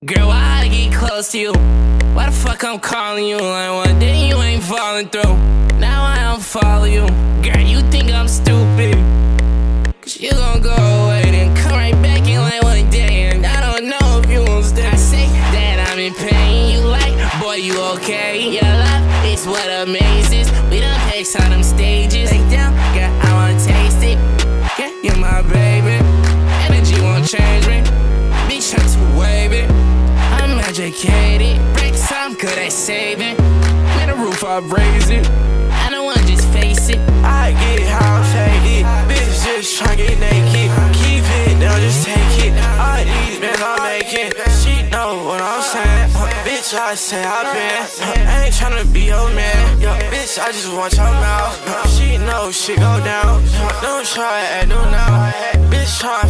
Girl, why I get close to you? Why the fuck I'm calling you? Like one day you ain't falling through. Now I don't follow you. Girl, you think I'm stupid, cause you gon' go away, then come right back in like one day, and I don't know if you won't stay. I say that I'm in pain. You like, boy, you okay? Your love is what amazes. We done paced on them stages. Lay down, girl, I wanna taste it. Yeah, you're my baby. Energy won't change me. Bitch, I'm too wavy. I'm educated. Break some, good at saving. Man, the roof, I raise it. I don't wanna just face it. I get how I'm faded. Bitch just tryna get naked. Keep it, don't just take it. All these bands I'm making, she know what I'm saying. Bitch, I say I been. I ain't tryna be your man. Yo, bitch, I just want your mouth. She know shit go down. Don't try to act new now. Bitch, try